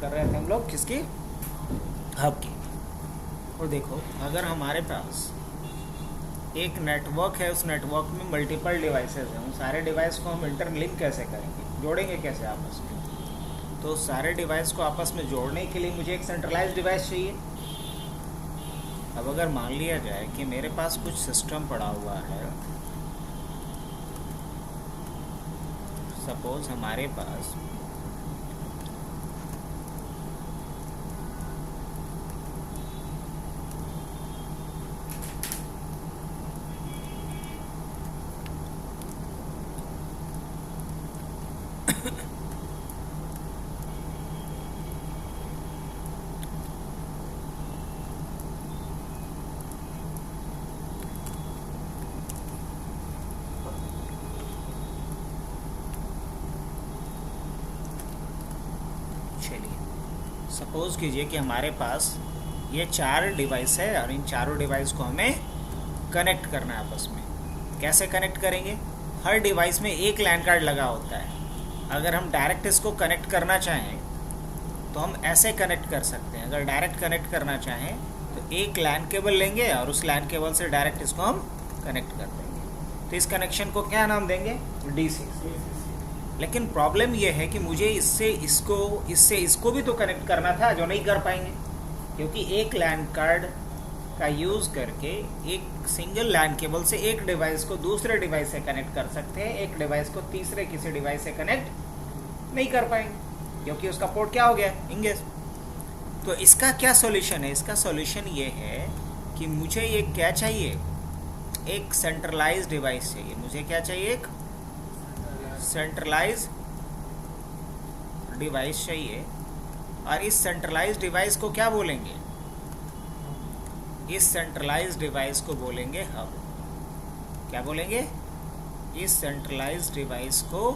कर रहे थे हम लोग किसकी, हब की। और देखो अगर हमारे पास एक नेटवर्क है, उस नेटवर्क में मल्टीपल डिवाइसेस हैं, उन सारे डिवाइस को हम इंटरलिंक कैसे करेंगे, जोड़ेंगे कैसे आपस में। तो सारे डिवाइस को आपस में जोड़ने के लिए मुझे एक सेंट्रलाइज्ड डिवाइस चाहिए। अब अगर मान लिया जाए कि मेरे पास कुछ सिस्टम पड़ा हुआ है, सपोज हमारे पास सपोज कीजिए कि हमारे पास ये 4 डिवाइस है और इन चारों डिवाइस को हमें कनेक्ट करना है आपस में। कैसे कनेक्ट करेंगे, हर डिवाइस में एक लैन कार्ड लगा होता है। अगर हम डायरेक्ट इसको कनेक्ट करना चाहें तो हम ऐसे कनेक्ट कर सकते हैं। अगर डायरेक्ट कनेक्ट करना चाहें तो एक लैन केबल लेंगे और उस लैन केबल से डायरेक्ट इसको हम कनेक्ट कर देंगे। तो इस कनेक्शन को क्या नाम देंगे, डीसी। लेकिन प्रॉब्लम यह है कि मुझे इससे इसको भी तो कनेक्ट करना था, जो नहीं कर पाएंगे, क्योंकि एक लैन कार्ड का यूज़ करके एक सिंगल लैन केबल से एक डिवाइस को दूसरे डिवाइस से कनेक्ट कर सकते हैं, एक डिवाइस को तीसरे किसी डिवाइस से कनेक्ट नहीं कर पाएंगे, क्योंकि उसका पोर्ट क्या हो गया, इंगेज। तो इसका क्या सॉल्यूशन है, इसका सॉल्यूशन ये है कि मुझे ये क्या चाहिए, एक सेंट्रलाइज्ड डिवाइस चाहिए। मुझे क्या चाहिए, एक सेंट्रलाइज डिवाइस चाहिए। और इस सेंट्रलाइज डिवाइस को क्या बोलेंगे, इस सेंट्रलाइज डिवाइस को बोलेंगे हब। क्या बोलेंगे, इस सेंट्रलाइज डिवाइस को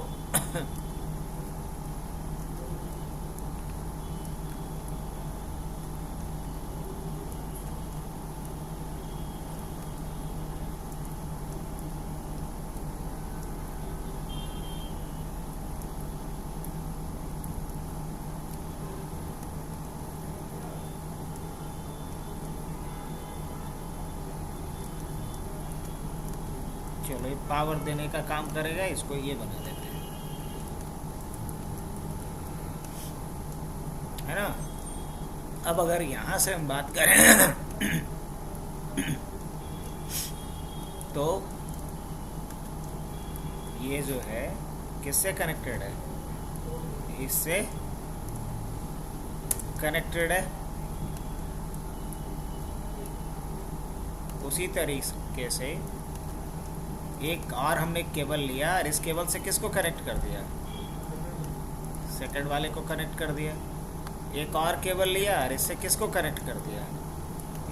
चलो ये पावर देने का काम करेगा, इसको ये बना देते हैं, है ना। अब अगर यहाँ से हम बात करें तो ये जो है किससे कनेक्टेड है, इससे कनेक्टेड है। उसी तरीके से एक और हमने केबल लिया और इस केबल से किसको कनेक्ट कर दिया, सेकंड वाले को कनेक्ट कर दिया। एक और केबल लिया और इससे किसको कनेक्ट कर दिया,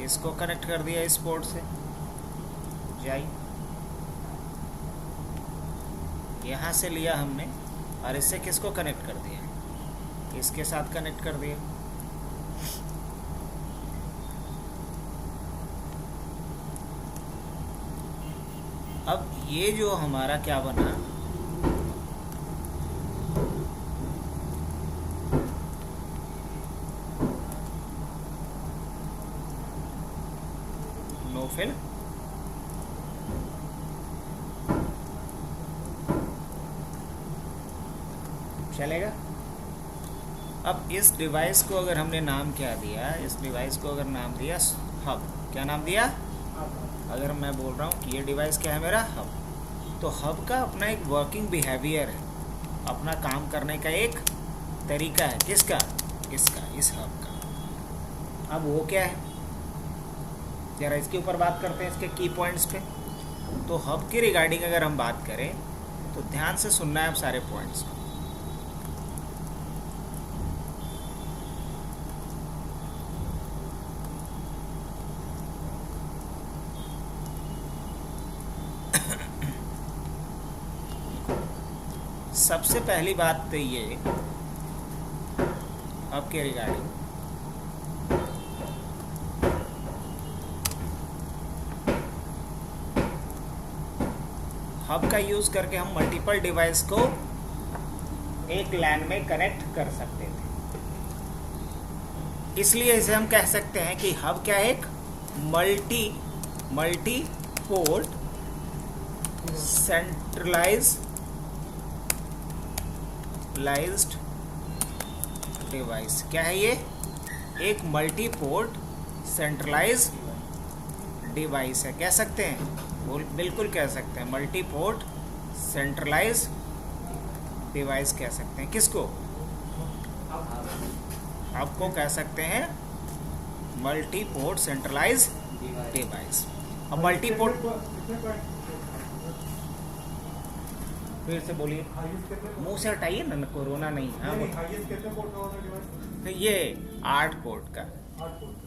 इसको कनेक्ट कर दिया इस पोर्ट से। जाइए, यहाँ से लिया हमने और इससे किसको कनेक्ट कर दिया, इसके साथ कनेक्ट कर दिया। अब ये जो हमारा क्या बना, नो फिल, चलेगा। अब इस डिवाइस को अगर हमने नाम क्या दिया, इस डिवाइस को अगर नाम दिया हब, क्या नाम दिया, अगर मैं बोल रहा हूँ कि ये डिवाइस क्या है मेरा, हब, तो हब का अपना एक वर्किंग बिहेवियर है, अपना काम करने का एक तरीका है। किसका, इसका, इस हब का। अब वो क्या है, जरा इसके ऊपर बात करते हैं, इसके की पॉइंट्स पे। तो हब की रिगार्डिंग अगर हम बात करें तो ध्यान से सुनना है आप सारे पॉइंट्स को। सबसे पहली बात तो ये हब के रिगार्डिंग, हब का यूज़ करके हम मल्टीपल डिवाइस को एक लैन में कनेक्ट कर सकते थे। इसलिए इसे हम कह सकते हैं कि हब क्या है, एक मल्टी पोर्ट सेंट्रलाइज्ड डिवाइस। क्या है ये, एक मल्टी पोर्ट सेंट्रलाइज डिवाइस है, कह सकते हैं, बिल्कुल कह सकते हैं, मल्टी पोर्ट सेंट्रलाइज डिवाइस कह सकते हैं। किसको, आपको कह सकते हैं मल्टी पोर्ट सेंट्रलाइज डिवाइस। अब मल्टी पोर्ट, फिर से बोलिए, मुंह से हटाइए ना, कोरोना नहीं। हाँ, तो ये 8 पोर्ट का।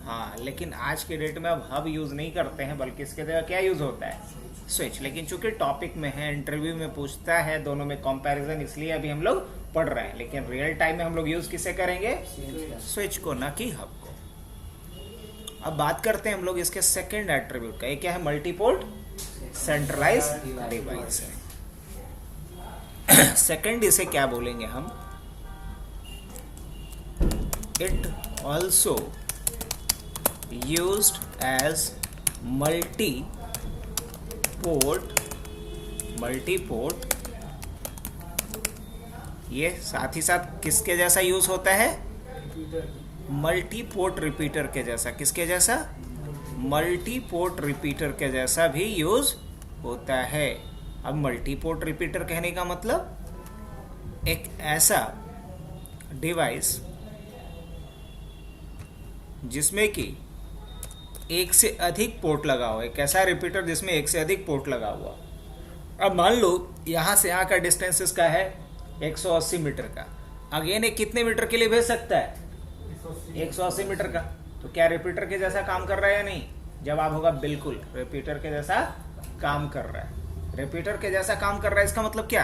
हाँ, लेकिन आज के डेट में अब हब यूज नहीं करते हैं, बल्कि इसके जगह क्या यूज होता है, स्विच। लेकिन चूंकि टॉपिक में है, इंटरव्यू में पूछता है, दोनों में कंपैरिजन, इसलिए अभी हम लोग पढ़ रहे हैं। लेकिन रियल टाइम में हम लोग यूज किसे करेंगे, स्विच को, ना कि हब को। अब बात करते हैं हम लोग इसके सेकंड एट्रीब्यूट का। ये क्या है, मल्टीपोर्ट सेंट्रलाइज डिवाइस है। सेकंड इसे क्या बोलेंगे हम, it also used as multiport. ये साथ ही साथ किसके जैसा यूज होता है, मल्टीपोर्ट रिपीटर के जैसा। किसके जैसा, मल्टीपोर्ट रिपीटर के जैसा भी यूज होता है। अब मल्टीपोर्ट रिपीटर कहने का मतलब एक ऐसा डिवाइस जिसमें कि एक से अधिक पोर्ट लगा हुआ है। एक ऐसा रिपीटर जिसमें एक से अधिक पोर्ट लगा हुआ। अब मान लो यहां से यहां का डिस्टेंस इसका है 180 मीटर का। अगेन ये कितने मीटर के लिए भेज सकता है, 180 मीटर का। तो क्या रिपीटर के जैसा काम कर रहा है या नहीं, जवाब होगा बिल्कुल, रिपीटर के जैसा काम कर रहा है। रिपीटर के जैसा काम कर रहा है, इसका मतलब क्या,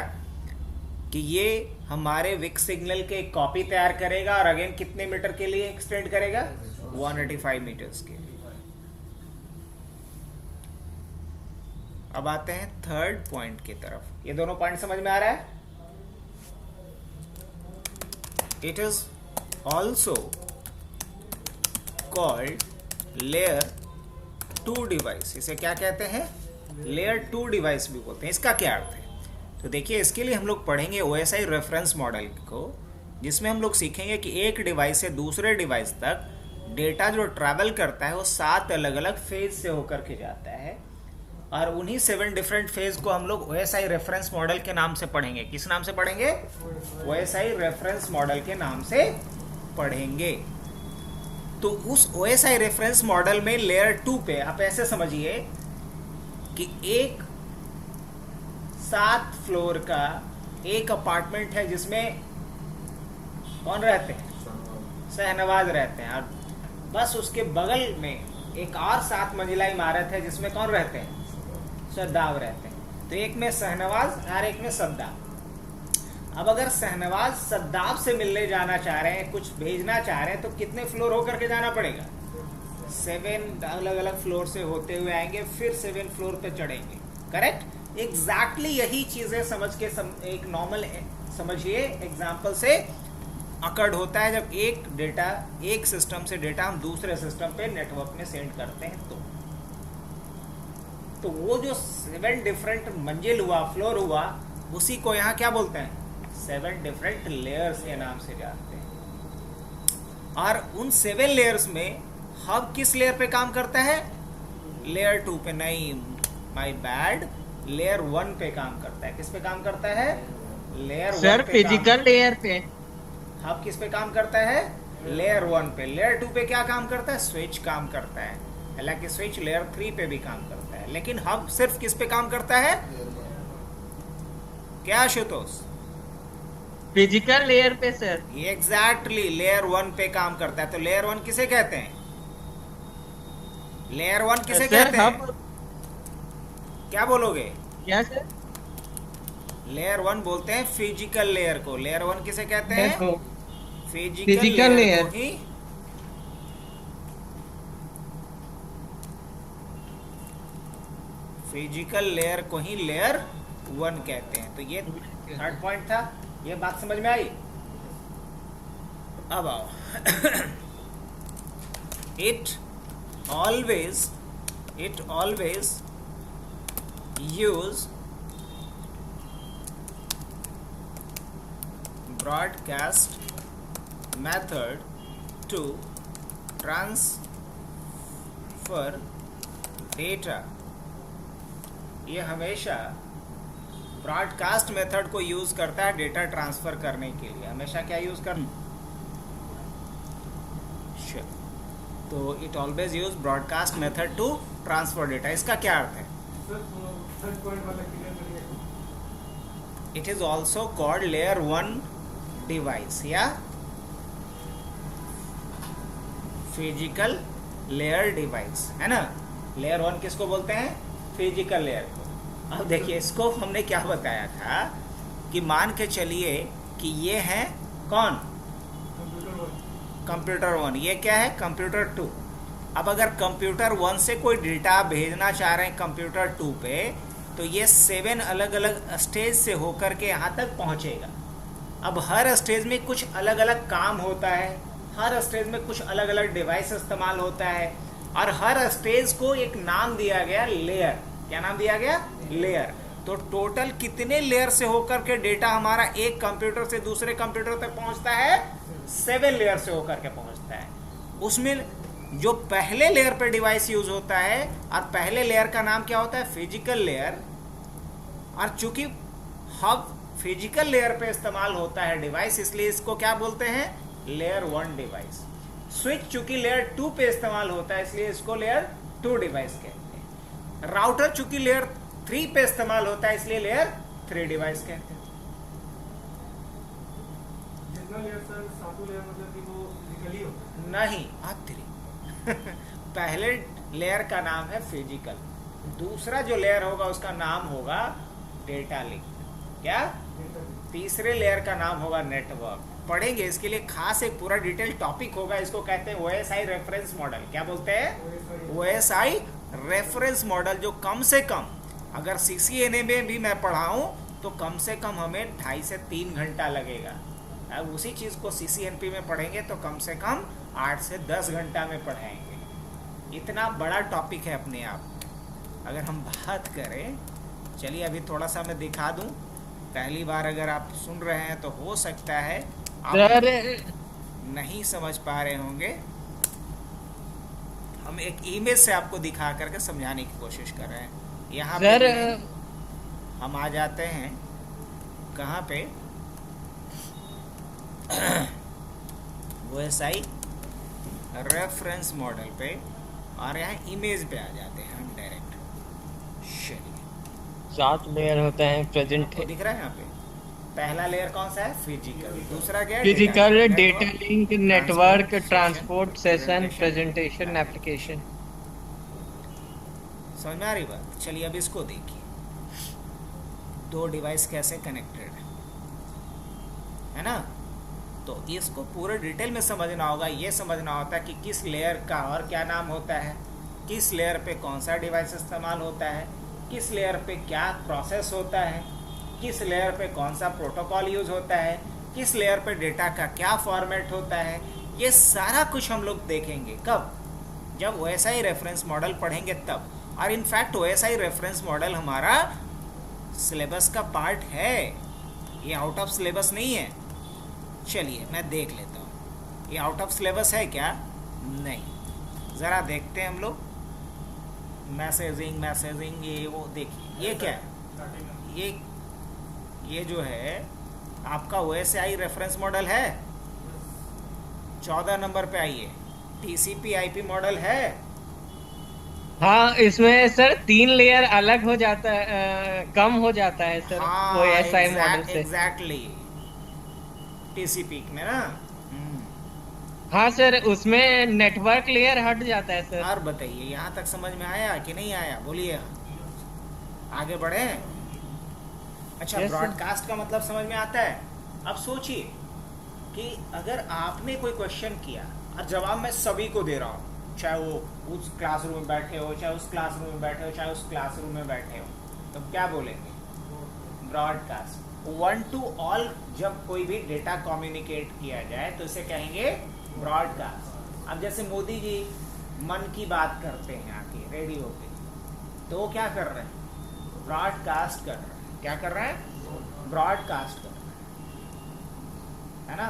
कि ये हमारे विक सिग्नल के एक कॉपी तैयार करेगा और अगेन कितने मीटर के लिए एक्सटेंड करेगा, 185 मीटर्स के लिए। अब आते हैं थर्ड पॉइंट की तरफ। ये दोनों पॉइंट समझ में आ रहा है। It is also called layer 2 device. इसे क्या कहते हैं, लेयर 2 डिवाइस भी बोलते हैं। इसका क्या अर्थ है, तो देखिए, इसके लिए हम लोग पढ़ेंगे OSI रेफरेंस मॉडल को, जिसमें हम लोग सीखेंगे कि एक डिवाइस से दूसरे डिवाइस तक डेटा जो ट्रैवल करता है वो 7 अलग अलग फेज से होकर के जाता है। और उन्हीं 7 डिफरेंट फेज को हम लोग OSI रेफरेंस मॉडल के नाम से पढ़ेंगे। किस नाम से पढ़ेंगे, OSI रेफरेंस मॉडल के नाम से पढ़ेंगे। तो उस OSI रेफरेंस मॉडल में लेयर 2 पे आप ऐसे समझिए कि एक 7 फ्लोर का एक अपार्टमेंट है जिसमें कौन रहते हैं, शहनवाज रहते हैं। और बस उसके बगल में एक और 7 मंजिला इमारत है जिसमें कौन रहते हैं, सद्दाव रहते हैं। तो एक में शहनवाज और एक में सद्दाव। अब अगर शहनवाज सद्दाव से मिलने जाना चाह रहे हैं, कुछ भेजना चाह रहे हैं, तो कितने फ्लोर होकर के जाना पड़ेगा, 7 अलग अलग फ्लोर से होते हुए आएंगे, फिर 7 फ्लोर पे चढ़ेंगे। करेक्ट, एग्जैक्टली यही चीजें समझ के एक नॉर्मल समझिए एग्जाम्पल से अकर्ड होता है जब एक सिस्टम से डेटा हम दूसरे सिस्टम पे नेटवर्क में सेंड करते हैं। तो वो जो 7 डिफरेंट मंजिल हुआ, फ्लोर हुआ, उसी को यहाँ क्या बोलते हैं, 7 डिफरेंट लेयर्स के नाम से जानते हैं। और उन 7 लेयर्स में हब किस लेयर पे काम करता है, लेयर 2 पे नहीं, माय बैड, लेयर 1 पे काम करता है। किस पे काम करता है, लेयर 1 पे। फिजिकल लेयर पे। हब किस पे काम करता है, लेयर 1 पे। लेयर 2 पे क्या काम करता है, स्विच काम करता है। हालांकि स्विच लेयर 3 पे भी काम करता है, लेकिन हब सिर्फ किस पे काम करता है, क्या आशुतोष, फिजिकल लेयर पे सर। एग्जैक्टली लेयर 1 पे काम करता है। तो लेयर 1 किसे कहते हैं, लेयर 1 किसे कहते हैं, क्या बोलोगे, क्या सर, लेयर 1 बोलते हैं फिजिकल लेयर को। लेयर 1 किसे कहते हैं, फिजिकल लेयर। को ही फिजिकल लेयर को ही लेयर 1 कहते हैं। तो ये थर्ड पॉइंट था, ये बात समझ में आई। अब आओ it always use broadcast method to transfer data। ये हमेशा ब्रॉडकास्ट मेथड को यूज करता है डेटा ट्रांसफर करने के लिए। हमेशा क्या यूज करना, तो it always use broadcast method to transfer data. इसका क्या अर्थ है? It is also called layer 1 device या फिजिकल लेयर डिवाइस, है ना। लेयर 1 किसको बोलते हैं? फिजिकल लेयर को। अब देखिए, इसको हमने क्या बताया था कि मान के चलिए कि ये है कौन? कंप्यूटर 1। ये क्या है? कंप्यूटर 2। अब अगर कंप्यूटर 1 से कोई डेटा भेजना चाह रहे हैं कंप्यूटर 2 पे, तो ये 7 अलग अलग स्टेज से होकर के यहाँ तक पहुँचेगा। अब हर स्टेज में कुछ अलग अलग काम होता है, हर स्टेज में कुछ अलग अलग डिवाइस इस्तेमाल होता है, और हर स्टेज को एक नाम दिया गया लेयर। क्या नाम दिया गया? लेयर। तो टोटल कितने लेयर से होकर के डेटा हमारा एक कंप्यूटर से दूसरे कंप्यूटर तक पहुंचता है? 7 लेयर से होकर के पहुंचता है। उसमें जो पहले लेयर पे डिवाइस यूज होता है, और पहले लेयर का नाम क्या होता है? Physical layer. और चूंकि हब फिजिकल लेयर पे इस्तेमाल होता है डिवाइस, इसलिए इसको क्या बोलते हैं? Layer 1 device. स्विच चूंकि लेयर 2 पे इस्तेमाल होता है, इसलिए इसको लेयर 2 डिवाइस कहते हैं। राउटर चूंकि लेयर 3 पे इस्तेमाल होता है, इसलिए लेयर 3 डिवाइस कहते हैं। जितना लेयर सर, सातों लेयर मतलब कि वो फिजिकली होता है? नहीं, आप 3 पहले लेयर का नाम है फिजिकल, दूसरा जो लेयर होगा उसका नाम होगा डेटा लिंक। क्या? तीसरे लेयर का नाम होगा नेटवर्क। पढ़ेंगे इसके लिए खास एक पूरा डिटेल टॉपिक होगा, इसको कहते हैं OSI रेफरेंस मॉडल। क्या बोलते हैं? OSI रेफरेंस मॉडल, जो कम से कम अगर CCNA में भी मैं पढ़ाऊँ तो कम से कम हमें 2.5 से 3 घंटा लगेगा। अब उसी चीज़ को CCNP में पढ़ेंगे तो कम से कम 8 से 10 घंटा में पढ़ाएंगे। इतना बड़ा टॉपिक है अपने आप। अगर हम बात करें, चलिए अभी थोड़ा सा मैं दिखा दूं। पहली बार अगर आप सुन रहे हैं तो हो सकता है आप नहीं समझ पा रहे होंगे। हम एक इमेज से आपको दिखा करके समझाने की कोशिश कर रहे हैं। यहाँ पे हम आ जाते हैं कहाँ पे? OSI रेफरेंस मॉडल पे, और यहाँ इमेज पे आ जाते हैं हम डायरेक्ट। चलिए, 7 लेयर होते हैं प्रेजेंट। दिख रहा है यहाँ पे? पहला लेयर कौन सा है? फिजिकल। दूसरा क्या है? Physical, data link, network, transport, session, presentation, application. समझ में आ रही बात? चलिए अब इसको देखिए, 2 डिवाइस कैसे कनेक्टेड है ना। तो इसको पूरे डिटेल में समझना होगा। ये समझना होता है कि किस लेयर का और क्या नाम होता है, किस लेयर पे कौन सा डिवाइस इस्तेमाल होता है, किस लेयर पे क्या प्रोसेस होता है, किस लेयर पे कौन सा प्रोटोकॉल यूज होता है, किस लेयर पे डेटा का क्या फॉर्मेट होता है। ये सारा कुछ हम लोग देखेंगे कब? जब OSI रेफरेंस मॉडल पढ़ेंगे तब। और इनफैक्ट OSI रेफरेंस मॉडल हमारा सिलेबस का पार्ट है, ये आउट ऑफ सिलेबस नहीं है। चलिए मैं देख लेता हूँ, ये आउट ऑफ सिलेबस है क्या? नहीं। ज़रा देखते हैं हम लोग। मैसेजिंग ये वो देखिए, ये क्या है? ये जो है आपका OSI रेफरेंस मॉडल है। 14 नंबर पे आइए, TCP/IP मॉडल है। हाँ, इसमें सर 3 लेयर अलग हो जाता है, कम हो जाता है सर। हाँ, OSI मॉडल से। एग्जैक्टली, TCP में ना। हाँ सर, उसमें नेटवर्क लेयर हट जाता है सर। और बताइए, यहाँ तक समझ में आया कि नहीं आया? बोलिए, आगे बढ़े। अच्छा, Yes, ब्रॉडकास्ट का मतलब समझ में आता है। अब सोचिए कि अगर आपने कोई क्वेश्चन किया और जवाब मैं सभी को दे रहा हूँ, चाहे वो उस क्लासरूम में बैठे हो, चाहे उस क्लासरूम में बैठे हो, चाहे उस क्लासरूम में बैठे हो, तो क्या बोलेंगे? ब्रॉडकास्ट। 1 to all जब कोई भी डेटा कम्युनिकेट किया जाए तो इसे कहेंगे ब्रॉडकास्ट। अब जैसे मोदी जी मन की बात करते हैं आके रेडियो पे, तो वो क्या कर रहे हैं? ब्रॉडकास्ट कर रहे हैं। क्या कर रहे हैं? ब्रॉडकास्ट कर रहे हैं, है ना?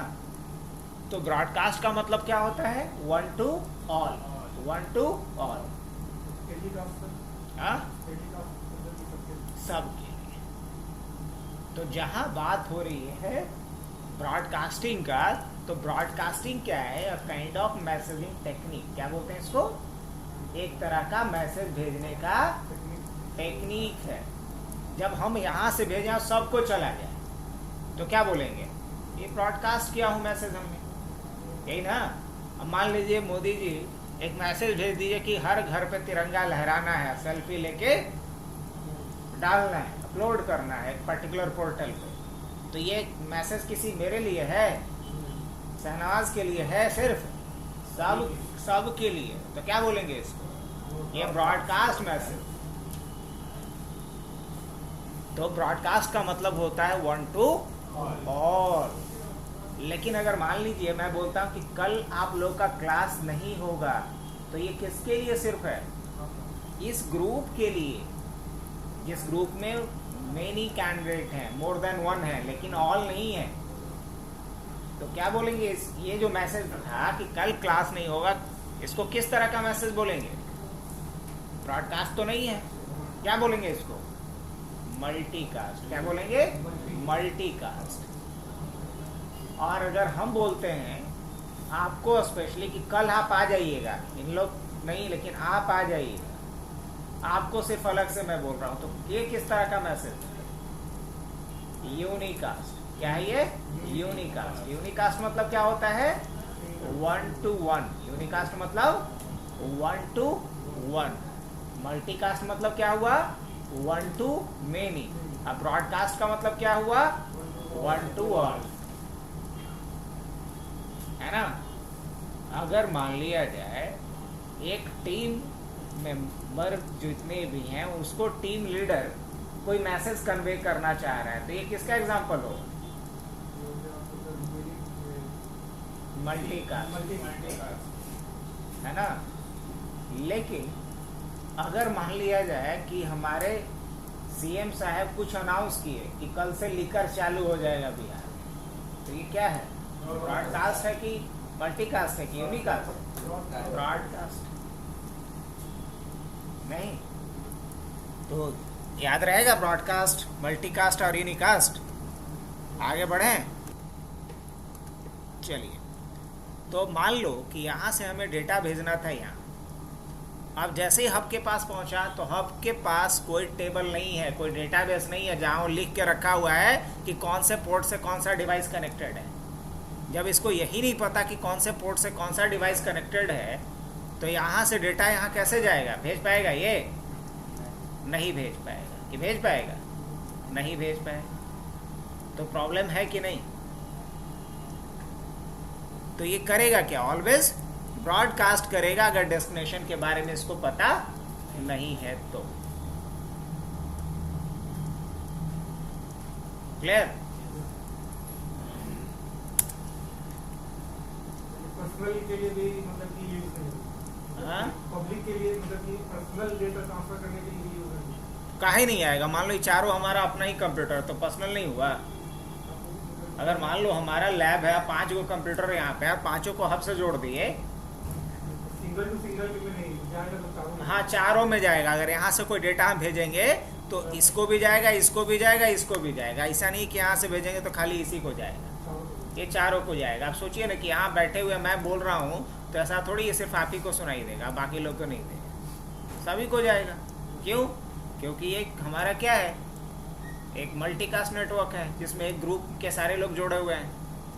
तो ब्रॉडकास्ट का मतलब क्या होता है? One two all, one two all, हाँ, सबके लिए। तो जहां बात हो रही है ब्रॉडकास्टिंग का, तो ब्रॉडकास्टिंग क्या है? A kind of messaging technique. क्या बोलते हैं इसको? एक तरह का मैसेज भेजने का टेक्निक है। जब हम यहाँ से भेजें और सबको चला जाए, तो क्या बोलेंगे? ये ब्रॉडकास्ट किया हूँ मैसेज हमने, यही ना? अब मान लीजिए मोदी जी एक मैसेज भेज दीजिए कि हर घर पे तिरंगा लहराना है, सेल्फी लेके डालना है, अपलोड करना है एक पर्टिकुलर पोर्टल पे। तो ये मैसेज किसी मेरे लिए है, शहनवाज के लिए है, सिर्फ सब के लिए। तो क्या बोलेंगे इसको? ये ब्रॉडकास्ट मैसेज। तो ब्रॉडकास्ट का मतलब होता है वन टू ऑल। लेकिन अगर मान लीजिए मैं बोलता हूँ कि कल आप लोग का क्लास नहीं होगा, तो ये किसके लिए सिर्फ है? इस ग्रुप के लिए, जिस ग्रुप में मेनी कैंडिडेट हैं, मोर देन वन है, लेकिन ऑल नहीं है। तो क्या बोलेंगे? ये जो मैसेज था कि कल क्लास नहीं होगा, इसको किस तरह का मैसेज बोलेंगे? ब्रॉडकास्ट तो नहीं है। क्या बोलेंगे इसको? मल्टीकास्ट। क्या बोलेंगे? मल्टीकास्ट। और अगर हम बोलते हैं आपको स्पेशली कि कल आप आ जाइएगा, इन लोग नहीं लेकिन आप आ जाइएगा, आपको सिर्फ अलग से मैं बोल रहा हूं, तो ये किस तरह का मैसेज? यूनिकास्ट। क्या है ये? यूनिकास्ट। यूनिकास्ट मतलब क्या होता है? One two one. यूनिकास्ट मतलब वन टू वन। मल्टीकास्ट मतलब क्या हुआ? One two many. अब ब्रॉडकास्ट का मतलब क्या हुआ? वन टू ऑल, है ना? अगर मान लिया जाए एक टीम मेंबर जितने भी हैं उसको टीम लीडर कोई मैसेज कन्वे करना चाह रहा है, तो ये किसका एग्जांपल हो? मल्टीकास्ट, है ना? लेकिन अगर मान लिया जाए कि हमारे सीएम साहब कुछ अनाउंस किए कि कल से लीकर चालू हो जाएगा बिहार, तो ये क्या है? ब्रॉडकास्ट है कि मल्टीकास्ट है कि यूनिकास्ट? ब्रॉडकास्ट नहीं। तो याद रहेगा ब्रॉडकास्ट, मल्टीकास्ट और यूनिकास्ट। आगे बढ़ें, चलिए। तो मान लो कि यहाँ से हमें डेटा भेजना था यहाँ। अब जैसे ही हब के पास पहुँचा तो हब के पास कोई टेबल नहीं है, कोई डेटाबेस नहीं है जहाँ वो लिख के रखा हुआ है कि कौन से पोर्ट से कौन सा डिवाइस कनेक्टेड है। जब इसको यही नहीं पता कि कौन से पोर्ट से कौन सा डिवाइस कनेक्टेड है, तो यहाँ से डेटा यहाँ कैसे जाएगा? भेज पाएगा? ये नहीं भेज पाएगा। कि भेज पाएगा? नहीं भेज पाएगा। तो प्रॉब्लम है कि नहीं? तो ये करेगा क्या? ऑलवेज ब्रॉडकास्ट करेगा अगर डेस्टिनेशन के बारे में इसको पता नहीं है तो। क्लियर? पर्सनल के लिए भी मतलब कि यूज नहीं, हाँ, पब्लिक के लिए मतलब कि पर्सनल डेटा ट्रांसफर करने के लिए यूज नहीं। काहे नहीं आएगा? मान लो ये चारों हमारा अपना ही कंप्यूटर, तो पर्सनल नहीं हुआ। अगर मान लो हमारा लैब है, 5 गो कंप्यूटर यहाँ पे, 5 को हब से जोड़ दिए, सिंगल टू सिंगल में नहीं जाएगा तो चारों में। हाँ चारों में जाएगा। अगर यहाँ से कोई डेटा हम भेजेंगे तो इसको भी जाएगा, इसको भी जाएगा, इसको भी जाएगा। ऐसा नहीं कि यहाँ से भेजेंगे तो खाली इसी को जाएगा, ये चारों को जाएगा। आप सोचिए ना कि यहाँ बैठे हुए मैं बोल रहा हूँ तो ऐसा थोड़ी ये सिर्फ आप ही को सुनाई देगा, बाकी लोग को नहीं देगा, सभी को जाएगा। क्यों? क्योंकि ये हमारा क्या है? एक मल्टीकास्ट नेटवर्क है जिसमें एक ग्रुप के सारे लोग जुड़े हुए हैं।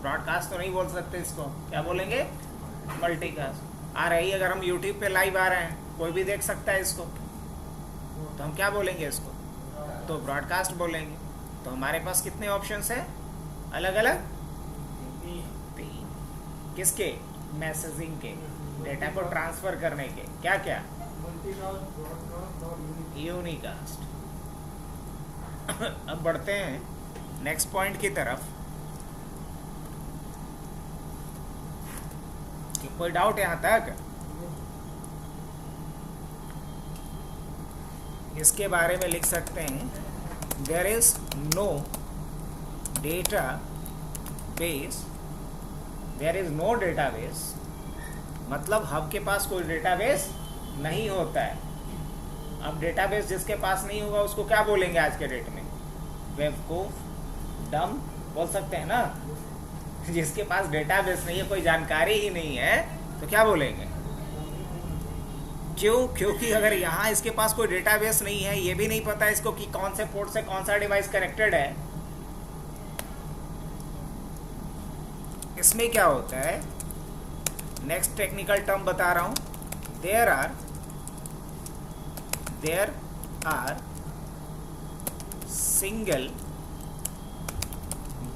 ब्रॉडकास्ट तो नहीं बोल सकते इसको, क्या बोलेंगे? मल्टीकास्ट। आ रही अगर हम यूट्यूब पे लाइव आ रहे हैं, कोई भी देख सकता है इसको, तो हम क्या बोलेंगे इसको? तो ब्रॉडकास्ट बोलेंगे। तो हमारे पास कितने ऑप्शंस हैं अलग अलग? 3। किसके? मैसेजिंग के, डेटा को ट्रांसफर करने के। क्या क्या? मल्टीकास्ट, ब्रॉडकास्ट और यूनिकास्ट। अब बढ़ते हैं नेक्स्ट पॉइंट की तरफ। कोई डाउट यहाँ तक? इसके बारे में लिख सकते हैं there is no database, there is no database, मतलब हब के पास कोई डेटाबेस नहीं होता है। अब डेटाबेस जिसके पास नहीं होगा उसको क्या बोलेंगे आज के डेट में? बेवकूफ, डम बोल सकते हैं ना। जिसके पास डेटाबेस नहीं है, कोई जानकारी ही नहीं है, तो क्या बोलेंगे? क्यों? क्योंकि अगर यहाँ इसके पास कोई डेटाबेस नहीं है, ये भी नहीं पता इसको कि कौन से पोर्ट से कौन सा डिवाइस कनेक्टेड है। इसमें क्या होता है, नेक्स्ट टेक्निकल टर्म बता रहा हूं, there are single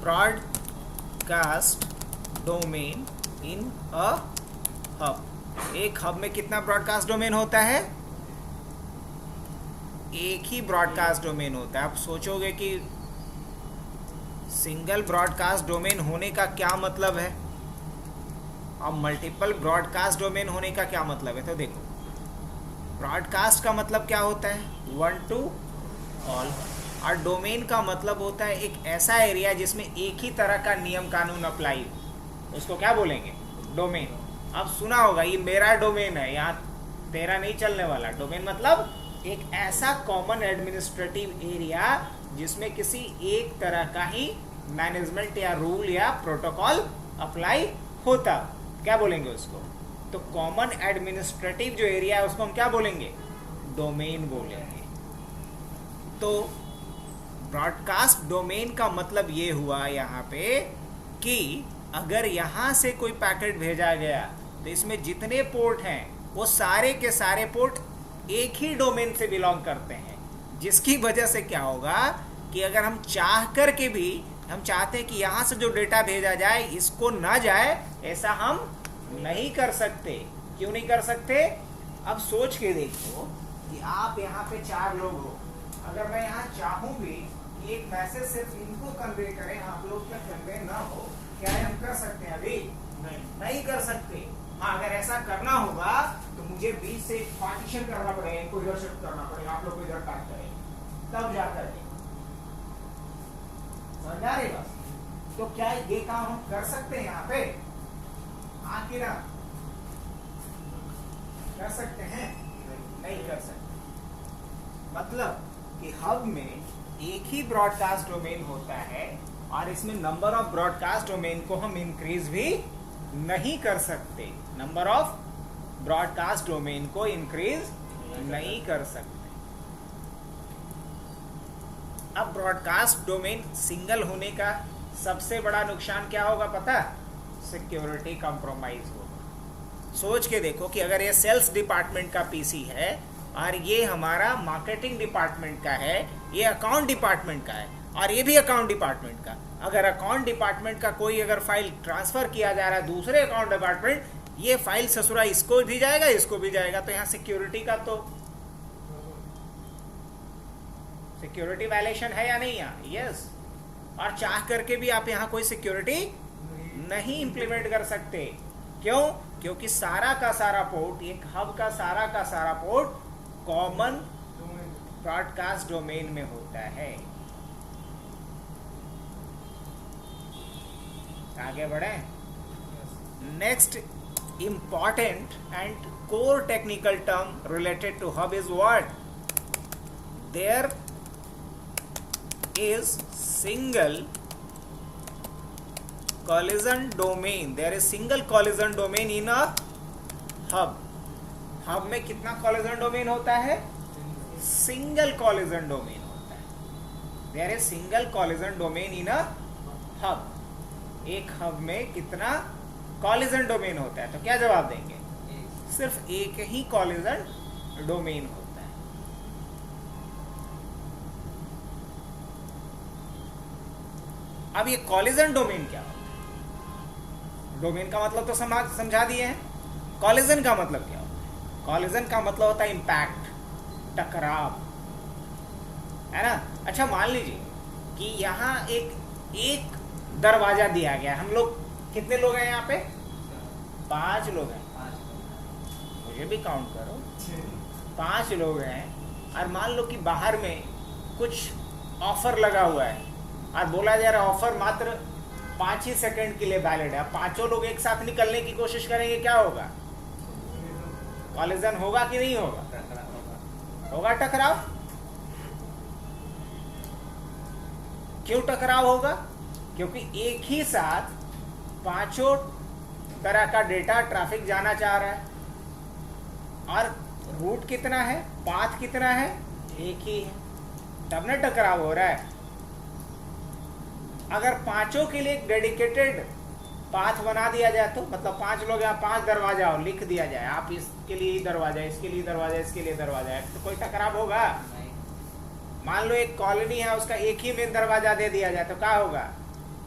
broadcast domain in a hub. एक हब में कितना ब्रॉडकास्ट डोमेन होता है? एक ही ब्रॉडकास्ट डोमेन होता है। आप सोचोगे कि सिंगल ब्रॉडकास्ट डोमेन होने का क्या मतलब है, अब मल्टीपल ब्रॉडकास्ट डोमेन होने का क्या मतलब है? तो देखो, ब्रॉडकास्ट का मतलब क्या होता है? One two all. और डोमेन का मतलब होता है एक ऐसा एरिया जिसमें एक ही तरह का नियम कानून अप्लाई हो, उसको क्या बोलेंगे? डोमेन। अब सुना होगा ये मेरा डोमेन है, यहाँ तेरा नहीं चलने वाला। डोमेन मतलब एक ऐसा कॉमन एडमिनिस्ट्रेटिव एरिया जिसमें किसी एक तरह का ही मैनेजमेंट या रूल या प्रोटोकॉल अप्लाई होता, क्या बोलेंगे उसको? तो कॉमन एडमिनिस्ट्रेटिव जो एरिया है उसको हम क्या बोलेंगे? डोमेन बोलेंगे। तो ब्रॉडकास्ट डोमेन का मतलब ये हुआ यहाँ पे कि अगर यहाँ से कोई पैकेट भेजा गया तो इसमें जितने पोर्ट हैं वो सारे के सारे पोर्ट एक ही डोमेन से बिलोंग करते हैं, जिसकी वजह से क्या होगा कि अगर हम चाह कर के भी हम चाहते हैं कि यहाँ से जो डेटा भेजा जाए इसको ना जाए, ऐसा हम नहीं कर सकते। क्यों नहीं कर सकते? अब सोच के देखो कि आप यहाँ पे 4 लोग हो, अगर मैं यहाँ चाहूँ भी कि एक मैसेज सिर्फ इनको कन्वे करें, आप लोग तक कन्वे ना हो, क्या हम कर सकते हैं? अभी नहीं कर सकते। हाँ, अगर ऐसा करना होगा तो मुझे बीच से पार्टीशन करना पड़ेगा, इनको इधर शिफ्ट करना पड़ेगा, आप लोग को इधर काट करें, तब जाकर के समझा रहे बस। तो क्या ये काम हम कर सकते हैं यहाँ पे? हाँ कि ना? कर सकते हैं? नहीं कर सकते। मतलब कि हब में एक ही ब्रॉडकास्ट डोमेन होता है और इसमें नंबर ऑफ ब्रॉडकास्ट डोमेन को हम इंक्रीज भी नहीं कर सकते। नंबर ऑफ ब्रॉडकास्ट डोमेन को इंक्रीज नहीं कर सकते। अब ब्रॉडकास्ट डोमेन सिंगल होने का सबसे बड़ा नुकसान क्या होगा पता? सिक्योरिटी कंप्रोमाइज होगा। सोच के देखो कि अगर ये सेल्स डिपार्टमेंट का पीसी है और ये हमारा मार्केटिंग डिपार्टमेंट का है, ये अकाउंट डिपार्टमेंट का है और ये भी अकाउंट डिपार्टमेंट का, अगर अकाउंट डिपार्टमेंट का कोई अगर फाइल ट्रांसफर किया जा रहा है दूसरे अकाउंट डिपार्टमेंट, ये फाइल ससुरा इसको भी जाएगा इसको भी जाएगा, तो यहाँ सिक्योरिटी का तो सिक्योरिटी वायलेशन है या नहीं? यहाँ यस। और चाह करके भी आप यहाँ कोई सिक्योरिटी नहीं इंप्लीमेंट कर सकते। क्यों? क्योंकि सारा का सारा पोर्ट, एक हब का सारा पोर्ट कॉमन ब्रॉडकास्ट डोमेन में होता है। आगे बढ़े। Next important and core technical term related to hub is what? There is single collision domain. There is single collision domain in a hub. hub में कितना collision domain होता है? single collision domain होता है। There is single collision domain in a hub. एक hub में कितना collision domain होता है? तो क्या जवाब देंगे? सिर्फ एक ही collision domain होता है। अब ये कॉलिजन डोमेन क्या होता है? डोमेन का मतलब तो समझा दिए हैं। कॉलिजन का मतलब क्या होता है? कॉलिजन का मतलब होता है इंपैक्ट, टकराव, है ना? अच्छा, मान लीजिए कि यहाँ एक दरवाजा दिया गया। हम लोग कितने लोग हैं यहाँ पे? 5 लोग हैं। मुझे भी काउंट करो। 5 लोग हैं और मान लो कि बाहर में कुछ ऑफर लगा हुआ है और बोला जा रहा है ऑफर मात्र 5 ही सेकंड के लिए वैलिड है। अब पांचों लोग एक साथ निकलने की कोशिश करेंगे, क्या होगा? कॉलिजन होगा कि नहीं होगा? होगा टकराव। क्यों टकराव होगा? क्योंकि एक ही साथ पांचों तरह का डेटा ट्रैफिक जाना चाह रहा है और रूट कितना है, पाथ कितना है, एक ही है, तब ना टकराव हो रहा है। अगर पांचों के लिए एक डेडिकेटेड पाथ बना दिया जाए तो मतलब 5 लोग यहाँ 5 दरवाजा और लिख दिया जाए, आप इसके लिए दरवाजा, इसके लिए दरवाजा, इसके लिए दरवाजा है, तो कोई टकराव होगा? मान लो एक कॉलोनी है, उसका एक ही मेन दरवाजा दे दिया जाए तो क्या होगा?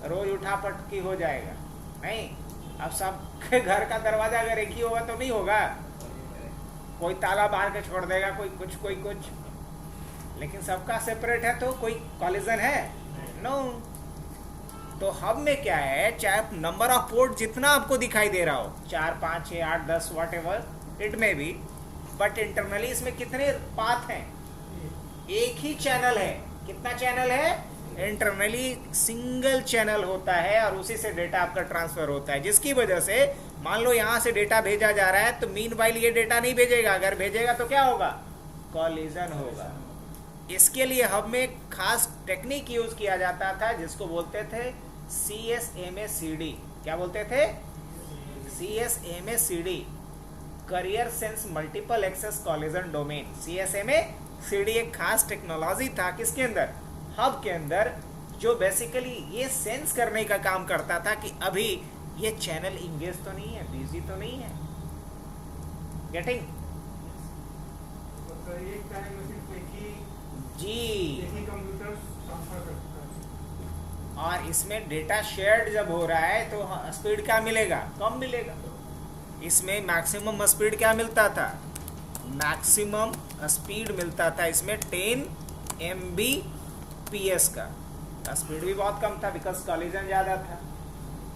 रोज उठापटकी हो जाएगा। नहीं, अब सबके घर का दरवाजा अगर एक ही होगा तो नहीं होगा, कोई ताला मार के छोड़ देगा, कोई कुछ कोई कुछ, लेकिन सबका सेपरेट है तो कोई कॉलिजन है? नो। तो हब में क्या है, चाहे नंबर ऑफ पोर्ट जितना आपको दिखाई दे रहा हो, 4 5 6 8 10 वॉट एवर इट में बी, बट इंटरनली इसमें कितने पाथ हैं? एक ही चैनल है। कितना चैनल है? इंटरनली सिंगल चैनल होता है और उसी से डेटा आपका ट्रांसफर होता है, जिसकी वजह से मान लो यहां से डेटा भेजा जा रहा है तो मीनवाइल ये डेटा नहीं भेजेगा, अगर भेजेगा तो क्या होगा? कॉलिजन होगा। इसके लिए हब में एक खास टेक्निक यूज किया जाता था जिसको बोलते थे CSMACD। क्या बोलते थे? CSMACD, carrier sense multiple access collision domain. CSMACD एक खास टेक्नोलॉजी था किसके अंदर? हब के अंदर, जो बेसिकली ये सेंस करने का काम करता था कि अभी ये चैनल इंगेज तो नहीं है, बिजी तो नहीं है। गेटिंग? एक टाइम में सिर्फ एक जी। ही कंप्यूटर ट्रांसफर करता है। और इसमें डेटा शेयर्ड जब हो रहा है तो स्पीड क्या मिलेगा? कम मिलेगा। इसमें मैक्सिमम स्पीड क्या मिलता था? मैक्सिमम स्पीड मिलता था इसमें 10 Mbps का स्पीड भी बहुत कम था बिकॉज कॉलिजन ज़्यादा था।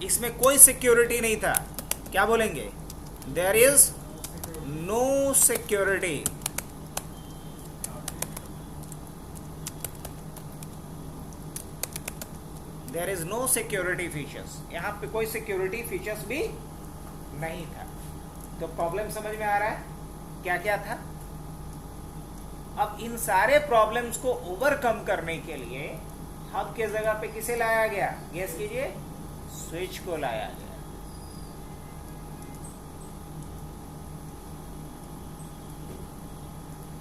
इसमें कोई सिक्योरिटी नहीं था। क्या बोलेंगे? There is no security. There is no security features. यहाँ पे कोई सिक्योरिटी फीचर्स भी नहीं था। तो प्रॉब्लम समझ में आ रहा है क्या क्या था? अब इन सारे प्रॉब्लम्स को ओवरकम करने के लिए हब के जगह पे किसे लाया गया? गेस कीजिए। स्विच को लाया गया।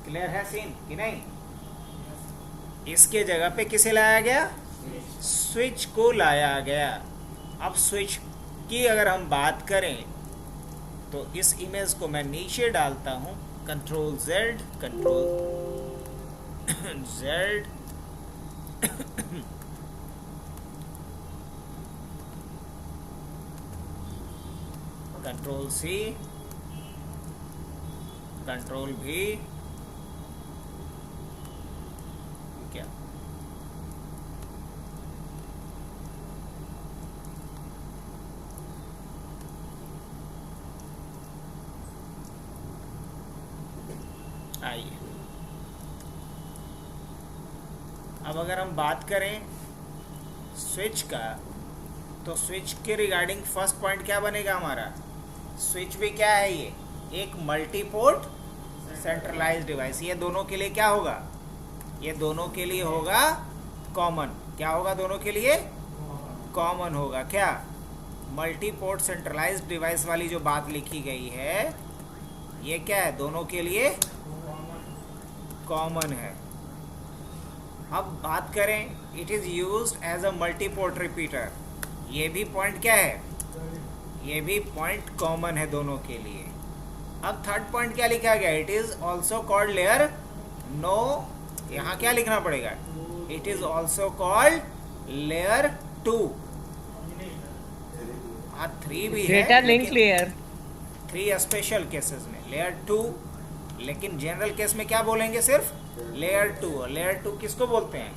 क्लियर है सीन कि नहीं? इसके जगह पे किसे लाया गया? स्विच को लाया गया। अब स्विच की अगर हम बात करें तो इस इमेज को मैं नीचे डालता हूं, control Z, control Z, control C, control V, क्या आइए। अब अगर हम बात करें स्विच का तो स्विच के रिगार्डिंग फर्स्ट पॉइंट क्या बनेगा हमारा? स्विच भी क्या है? ये एक मल्टी पोर्ट सेंट्रलाइज्ड डिवाइस। ये दोनों के लिए क्या होगा? ये दोनों के लिए होगा कॉमन। क्या होगा? दोनों के लिए कॉमन होगा। क्या? मल्टी पोर्ट सेंट्रलाइज्ड डिवाइस वाली जो बात लिखी गई है ये क्या है? दोनों के लिए कॉमन है। अब बात करें it is used as a multi port repeater. ये भी पॉइंट क्या है? ये भी पॉइंट कॉमन है दोनों के लिए। अब थर्ड पॉइंट क्या लिखा गया? It is also called layer no. यहाँ क्या लिखना पड़ेगा? It is also called layer 2। हाँ 3 भी है, data link layer 3 special cases में लेयर 2, लेकिन जनरल केस में क्या बोलेंगे? सिर्फ लेयर 2। लेयर 2 किसको बोलते हैं?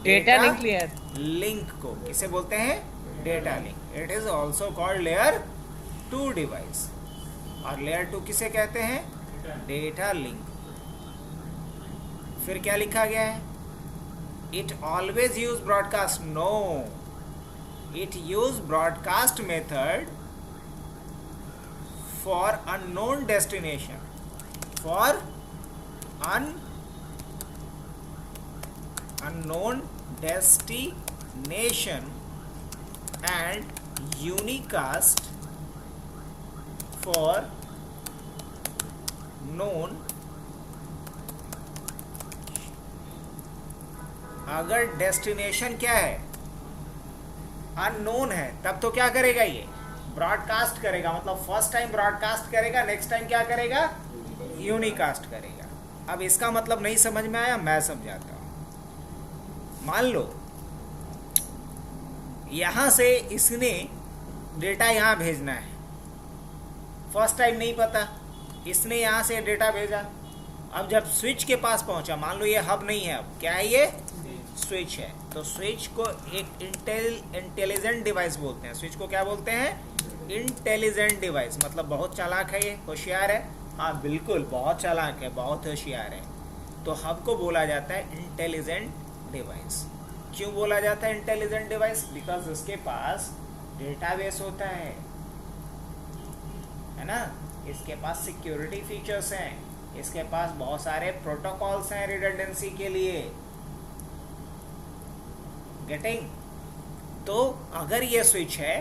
Data link layer. लिंक को किसे बोलते हैं? Data link. It is also called layer 2 device. और लेयर 2 किसे कहते हैं? Data link. फिर क्या लिखा गया है? It always use broadcast. No, it use broadcast method for unknown destination, फॉर unknown destination and unicast for known। अगर डेस्टिनेशन क्या है? अननोन है, तब तो क्या करेगा? ये ब्रॉडकास्ट करेगा, मतलब फर्स्ट टाइम ब्रॉडकास्ट करेगा, नेक्स्ट टाइम क्या करेगा? यूनिकास्ट करेगा। अब इसका मतलब नहीं समझ में आया, मैं समझाता हूं। मान लो यहां से इसने डेटा यहां भेजना है, फर्स्ट टाइम नहीं पता, इसने यहां से डेटा भेजा। अब जब स्विच के पास पहुंचा, मान लो ये हब नहीं है, अब क्या है? ये स्विच है। तो स्विच को एक इंटेलिजेंट डिवाइस बोलते हैं। स्विच को क्या बोलते हैं? Intelligent device. मतलब बहुत चालाक है, ये होशियार है। हाँ बिल्कुल, बहुत चालाक है, बहुत होशियार है। तो हब को बोला जाता है इंटेलिजेंट डिवाइस। क्यों बोला जाता है इंटेलिजेंट डिवाइस? बिकॉज उसके पास डेटाबेस होता है ना, इसके पास सिक्योरिटी फीचर्स हैं, इसके पास बहुत सारे प्रोटोकॉल्स हैं रिडंडेंसी के लिए। गेटिंग? तो अगर ये स्विच है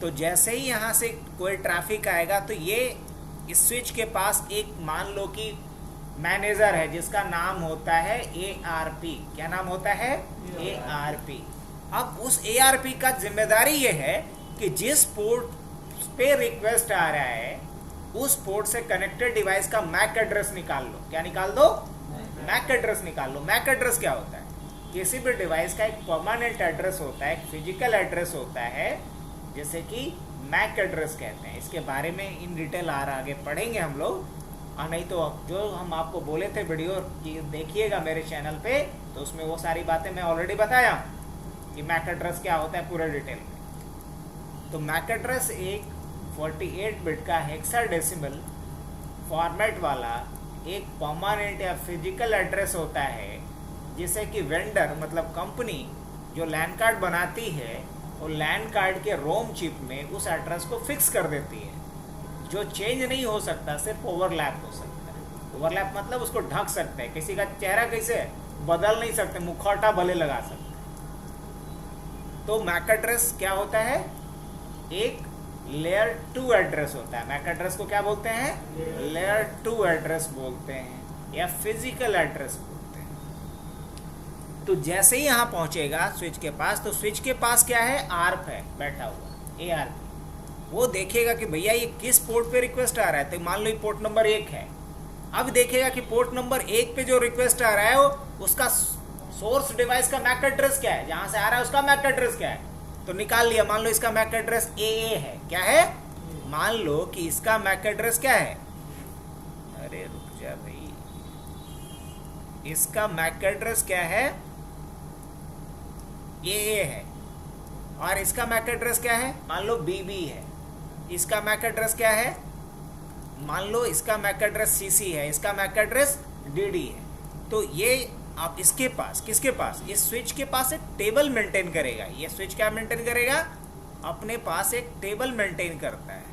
तो जैसे ही यहाँ से कोई ट्रैफिक आएगा तो ये इस स्विच के पास एक, मान लो कि मैनेजर है जिसका नाम होता है ARP। क्या नाम होता है? ARP। अब उस ARP का जिम्मेदारी ये है कि जिस पोर्ट पे रिक्वेस्ट आ रहा है उस पोर्ट से कनेक्टेड डिवाइस का मैक एड्रेस निकाल लो। क्या निकाल दो? मैक एड्रेस निकाल लो। मैक एड्रेस क्या होता है? किसी भी डिवाइस का एक परमानेंट एड्रेस होता है, एक फिजिकल एड्रेस होता है, जैसे कि मैक एड्रेस कहते हैं। इसके बारे में इन डिटेल आगे पढ़ेंगे हम लोग, और नहीं तो जो हम आपको बोले थे वीडियो कि देखिएगा मेरे चैनल पे, तो उसमें वो सारी बातें मैं ऑलरेडी बताया कि मैक एड्रेस क्या होता है पूरे डिटेल में। तो मैक एड्रेस एक 48 बिट का हेक्साडेसिमल फॉर्मेट वाला एक परमानेंट या फिजिकल एड्रेस होता है, जिसे कि वेंडर मतलब कंपनी जो लैन कार्ड बनाती है वो लैन कार्ड के रोम चिप में उस एड्रेस को फिक्स कर देती है, जो चेंज नहीं हो सकता, सिर्फ ओवरलैप हो सकता है। ओवरलैप मतलब उसको ढक सकते हैं, किसी का चेहरा कैसे बदल नहीं सकते, मुखौटा भले लगा सकते। तो मैक एड्रेस क्या होता है? एक लेयर 2 एड्रेस होता है। मैक एड्रेस को क्या बोलते हैं? लेयर 2 एड्रेस बोलते हैं या फिजिकल एड्रेस बोलते हैं। तो जैसे ही यहाँ पहुंचेगा स्विच के पास, तो स्विच के पास क्या है? आर्प है बैठा हुआ, ARP। वो देखेगा कि भैया ये किस पोर्ट पे रिक्वेस्ट आ रहा है। तो मान लो ये पोर्ट नंबर 1 है। अब देखेगा कि पोर्ट नंबर 1 पे जो रिक्वेस्ट आ रहा है उसका सोर्स डिवाइस का मैक एड्रेस क्या है, जहां से आ रहा है उसका मैक एड्रेस क्या है। तो निकाल लिया, मान लो इसका मैक एड्रेस AA है। क्या है? मान लो कि इसका मैक एड्रेस क्या है? अरे रुक जा भाई, इसका मैक एड्रेस क्या है? AA है। और इसका मैक एड्रेस क्या है? मान लो BB है। इसका मैक एड्रेस क्या है? मान लो इसका मैक एड्रेस CC है, इसका मैक एड्रेस DD है। तो ये आप इसके पास, किसके पास? इस स्विच के पास एक टेबल मेंटेन करेगा। ये स्विच क्या मेंटेन करेगा? अपने पास एक टेबल मेंटेन करता है।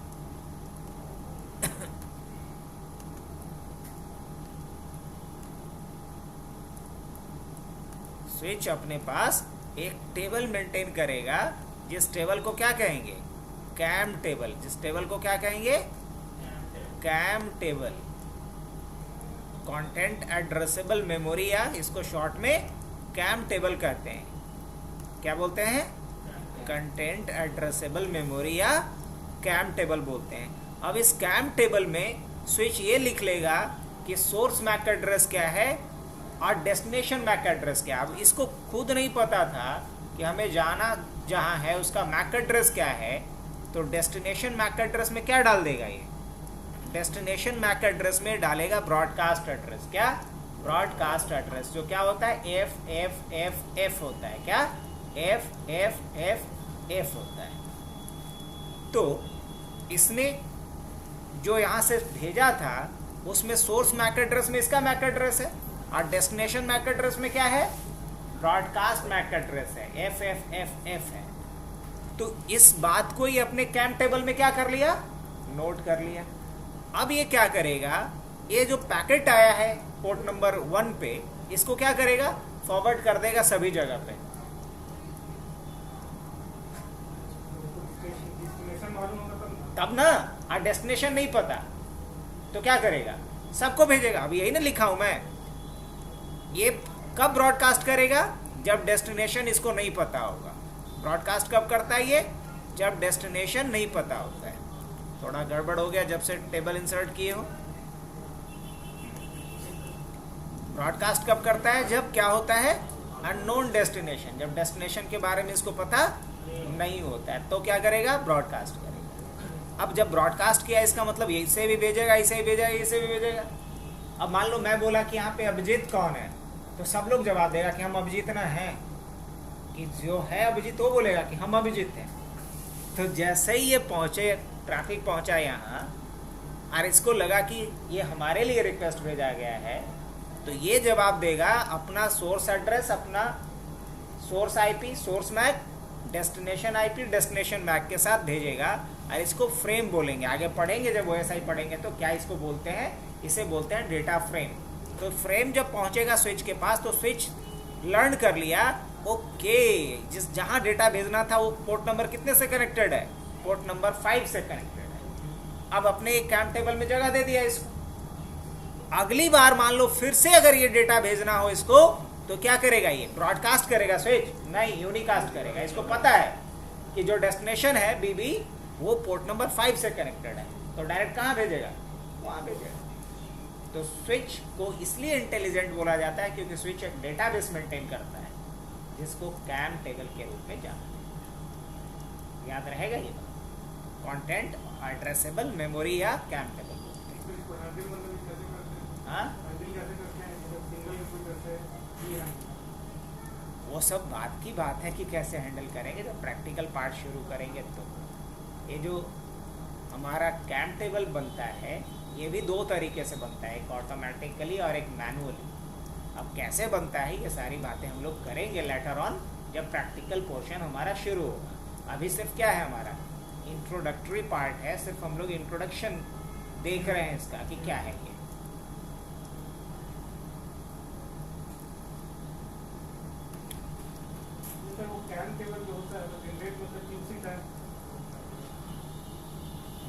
स्विच अपने पास एक टेबल मेंटेन करेगा, जिस टेबल को क्या कहेंगे? CAM table. जिस टेबल को क्या कहेंगे? CAM table. Content addressable memory, या इसको शॉर्ट में कैम टेबल कहते हैं। क्या बोलते हैं? कंटेंट एड्रेसेबल मेमोरी या कैम टेबल बोलते हैं। अब इस कैम टेबल में स्विच ये लिख लेगा कि सोर्स मैक एड्रेस क्या है और डेस्टिनेशन मैक एड्रेस क्या है। अब इसको खुद नहीं पता था कि हमें जाना जहाँ है उसका मैक एड्रेस क्या है, तो डेस्टिनेशन मैक एड्रेस में क्या डाल देगा? ये डेस्टिनेशन मैक एड्रेस में डालेगा ब्रॉडकास्ट एड्रेस। क्या? ब्रॉडकास्ट एड्रेस, जो क्या होता है? FFFF होता है। क्या? FFFF होता है। तो इसने जो यहाँ से भेजा था उसमें सोर्स मैक एड्रेस में इसका मैक एड्रेस है, और डेस्टिनेशन मैक एड्रेस में क्या है, ब्रॉडकास्ट मैक एड्रेस है, FFFF है। तो इस बात को ही अपने कैम टेबल में क्या कर लिया, नोट कर लिया। अब ये क्या करेगा, ये जो पैकेट आया है पोर्ट नंबर 1 पे, इसको क्या करेगा, फॉरवर्ड कर देगा सभी जगह पे। डेस्टिनेशन मालूम होगा तब ना, और डेस्टिनेशन नहीं पता तो क्या करेगा, सबको भेजेगा। अब यही ना लिखा हूं मैं, ये कब ब्रॉडकास्ट करेगा, जब डेस्टिनेशन इसको नहीं पता होगा। ब्रॉडकास्ट कब करता है ये, जब डेस्टिनेशन नहीं पता होता है। थोड़ा गड़बड़ हो गया जब से टेबल इंसर्ट किए हो। ब्रॉडकास्ट कब करता है, जब क्या होता है, अननोन डेस्टिनेशन, जब डेस्टिनेशन के बारे में इसको पता नहीं होता है तो क्या करेगा, ब्रॉडकास्ट करेगा। अब जब ब्रॉडकास्ट किया इसका मतलब इसे भी भेजेगा, इसे भी भेजेगा, इसे भी भेजेगा। अब मान लो मैं बोला कि यहाँ पे अभिजीत कौन है, तो सब लोग जवाब देगा कि हम अभिजीत ना हैं, कि जो है अभिजीत वो बोलेगा कि हम अभिजीत हैं। तो जैसे ही ये पहुंचे, ट्रैफिक पहुंचा यहाँ और इसको लगा कि ये हमारे लिए रिक्वेस्ट भेजा गया है, तो ये जवाब देगा अपना सोर्स एड्रेस, अपना source IP, source MAC, destination IP, destination MAC के साथ भेजेगा। और इसको फ्रेम बोलेंगे, आगे पढ़ेंगे जब OSI पढ़ेंगे तो क्या इसको बोलते हैं, इसे बोलते हैं डेटा फ्रेम। तो फ्रेम जब पहुंचेगा स्विच के पास तो स्विच लर्न कर लिया, ओके जहां डेटा भेजना था वो पोर्ट नंबर कितने से कनेक्टेड है, पोर्ट नंबर 5 से कनेक्टेड है। अब अपने एक कैम टेबल में जगह दे दिया इसको। अगली बार मान लो फिर से अगर ये डेटा भेजना हो इसको, तो क्या करेगा, ये ब्रॉडकास्ट करेगा स्विच, नहीं यूनिकास्ट करेगा। इसको पता है कि जो डेस्टिनेशन है BB वो पोर्ट नंबर 5 से कनेक्टेड है, तो डायरेक्ट कहाँ भेजेगा, वहां भेजेगा। तो स्विच को इसलिए इंटेलिजेंट बोला जाता है क्योंकि स्विच एक डेटाबेस मेंटेन करता है जिसको कैम टेबल के रूप में जाना है। याद रहेगा ये कंटेंट एड्रेसेबल मेमोरी या कैम टेबल। इसको हैंडल मतलब कैसे करते हैं, हाँ, हैंडल कैसे करते हैं, मतलब सिंगल इनपुट करते हैं ये है। वो सब बात की बात है कि कैसे हैंडल करेंगे, जब प्रैक्टिकल पार्ट शुरू करेंगे तो। ये जो हमारा कैम टेबल बनता है ये भी 2 तरीके से बनता है, एक ऑटोमेटिकली और एक मैनुअली। अब कैसे बनता है ये सारी बातें हम लोग करेंगे लेटर ऑन, जब प्रैक्टिकल पोर्शन हमारा शुरू होगा। अभी सिर्फ क्या है, हमारा इंट्रोडक्टरी पार्ट है, सिर्फ हम लोग इंट्रोडक्शन देख रहे हैं इसका कि क्या है ये। जैसे वो कैम टेबल जो होता है तो जनरेट मतलब कि उसी टाइम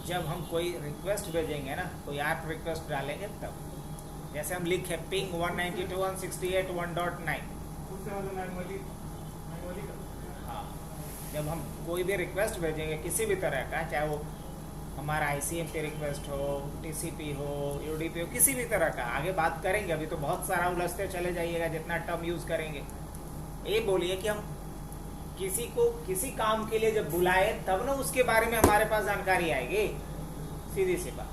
जब हम कोई रिक्वेस्ट भेजेंगे ना, कोई ऐप रिक्वेस्ट डालेंगे तब, जैसे हम लिखे पिंग 192.168.1.9, उससे मतलब मैनुअली करते हैं। हाँ, जब हम कोई भी रिक्वेस्ट भेजेंगे किसी भी तरह का, चाहे वो हमारा ICMP रिक्वेस्ट हो, TCP हो, UDP हो, किसी भी तरह का, आगे बात करेंगे। अभी तो बहुत सारा उलझते चले जाइएगा जितना टर्म यूज़ करेंगे। ये बोलिए कि हम किसी को किसी काम के लिए जब बुलाए तब ना उसके बारे में हमारे पास जानकारी आएगी, सीधी सी बात।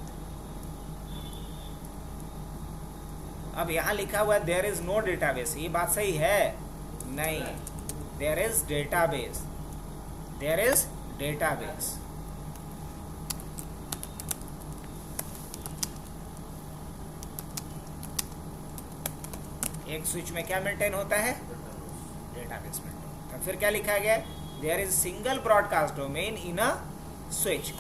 अब यहाँ लिखा हुआ है देयर इज नो डेटाबेस, ये बात सही है? नहीं, there is database, there is database. एक स्विच में क्या मेंटेन होता है, डेटाबेस मेंटेन। तो फिर क्या लिखा गया, there is single broadcast domain in a switch.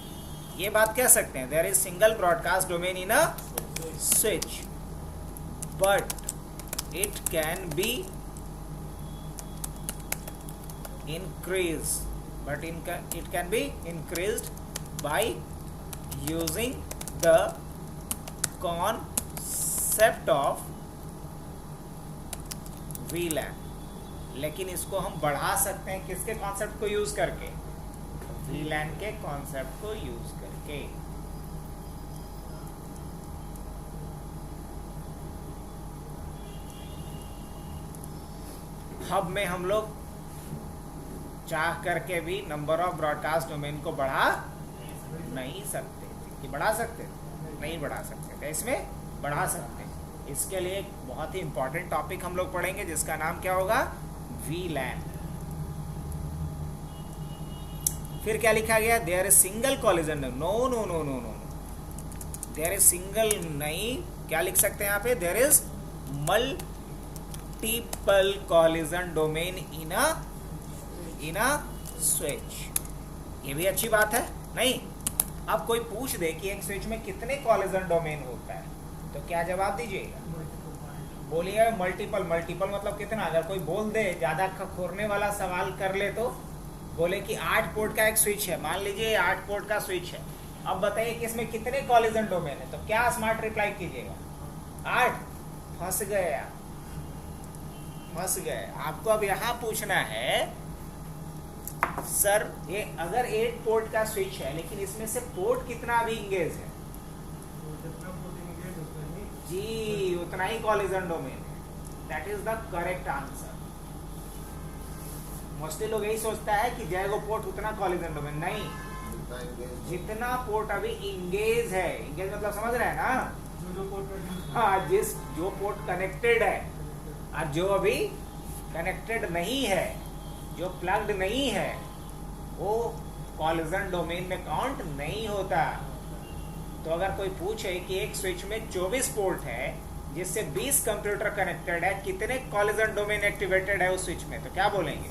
ये बात कह सकते हैं, there is single broadcast domain in a switch, but it can be increased, but it can be increased by using the concept of VLAN। लेकिन इसको हम बढ़ा सकते हैं किसके कॉन्सेप्ट को यूज करके, VLAN के कॉन्सेप्ट को यूज करके। हब में हम लोग चाह करके भी नंबर ऑफ ब्रॉडकास्ट डोमेन को बढ़ा नहीं सकते थे। कि बढ़ा सकते थे? नहीं बढ़ा सकते थे, इसमें बढ़ा सकते हैं। इसके लिए एक बहुत ही इंपॉर्टेंट टॉपिक हम लोग पढ़ेंगे जिसका नाम क्या होगा, VLAN। फिर क्या लिखा गया, there is single collision, no no no no no, there is single नहीं, क्या लिख सकते हैं यहाँ पे, there is multiple collision domain in a switch. ये भी अच्छी बात है नहीं? अब कोई पूछ दे कि एक स्विच में कितने कॉलिजन डोमेन होता है तो क्या जवाब दीजिएगा? बोलिए मल्टीपल। मल्टीपल मतलब कितना? अगर कोई बोल दे, ज़्यादा खखोरने वाला सवाल कर ले तो बोले कि 8 पोर्ट का एक स्विच है, मान लीजिए 8 पोर्ट का स्विच है, अब बताइए कि इसमें कितने कॉलिजन डोमेन है, तो क्या स्मार्ट रिप्लाई कीजिएगा? 8। फंस गए आप, फंस गए। आपको अब यहाँ पूछना है सर ये अगर 8 पोर्ट का स्विच है लेकिन इसमें से पोर्ट कितना अभी इंगेज है? जी उतना ही कॉलिजन डोमेन है। That is the correct answer. Mostly लोग यही सोचता है कि जाएगा पोर्ट उतना कॉलिजन डोमेन, नहीं, जितना पोर्ट अभी इंगेज है। इंगेज मतलब समझ रहे हैं ना? हाँ, जो पोर्ट कनेक्टेड है और जो अभी कनेक्टेड नहीं है, जो प्लग्ड नहीं है, वो कॉलिजन डोमेन में काउंट नहीं होता। तो अगर कोई पूछे कि एक स्विच में 24 पोर्ट है जिससे 20 कंप्यूटर कनेक्टेड है, कितने कॉलिजन डोमेन एक्टिवेटेड है उस स्विच में, तो क्या बोलेंगे?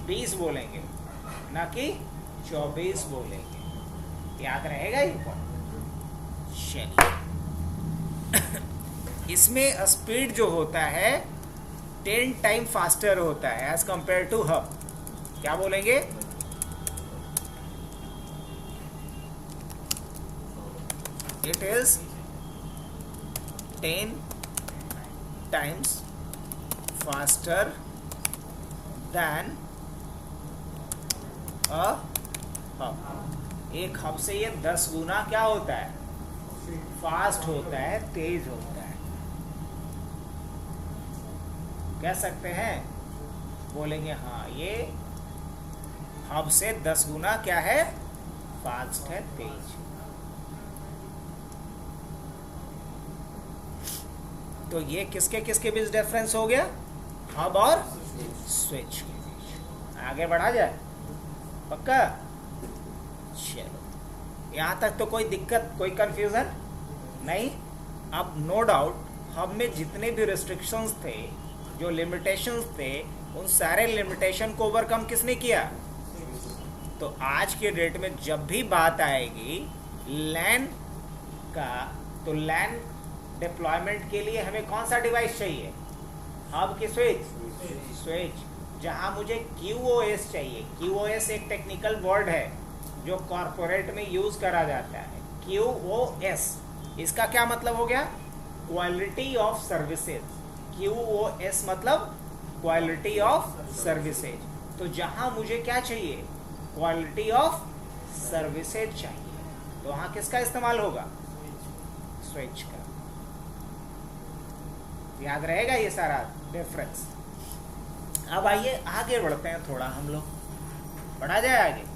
20 बोलेंगे, ना कि 24 बोलेंगे। याद रहेगा ये पॉइंट? चलिए इसमें स्पीड जो होता है 10 टाइम फास्टर होता है एज कंपेयर टू हब। क्या बोलेंगे? It is 10 times faster than a hub. एक हब से ये 10 गुना क्या होता है? फास्ट होता है, तेज होता है। कह सकते हैं? बोलेंगे हाँ, ये हब से 10 गुना क्या है? फास्ट है, तेज। तो ये किसके किसके बीच डिफरेंस हो गया? हब और स्विच के बीच। आगे बढ़ा जाए? पक्का? चलो यहाँ तक तो कोई दिक्कत, कोई कंफ्यूजन नहीं। अब नो डाउट हब में जितने भी रिस्ट्रिक्शंस थे, जो लिमिटेशंस थे, उन सारे लिमिटेशन को ओवरकम किसने किया? तो आज के डेट में जब भी बात आएगी लैन का, तो लैन डिप्लॉयमेंट के लिए हमें कौन सा डिवाइस चाहिए? हब की स्विच? स्विच। जहां मुझे QoS चाहिए। QoS एक टेक्निकल वर्ड है जो कॉरपोरेट में यूज करा जाता है। QoS इसका क्या मतलब हो गया? Quality of services. QoS मतलब क्वालिटी ऑफ सर्विसेज। तो जहां मुझे क्या चाहिए? क्वालिटी ऑफ सर्विसेज चाहिए, तो वहां किसका इस्तेमाल होगा? स्विच का। याद रहेगा ये सारा डिफरेंस? अब आइए आगे बढ़ते हैं थोड़ा, हम लोग बढ़ा जाए आगे।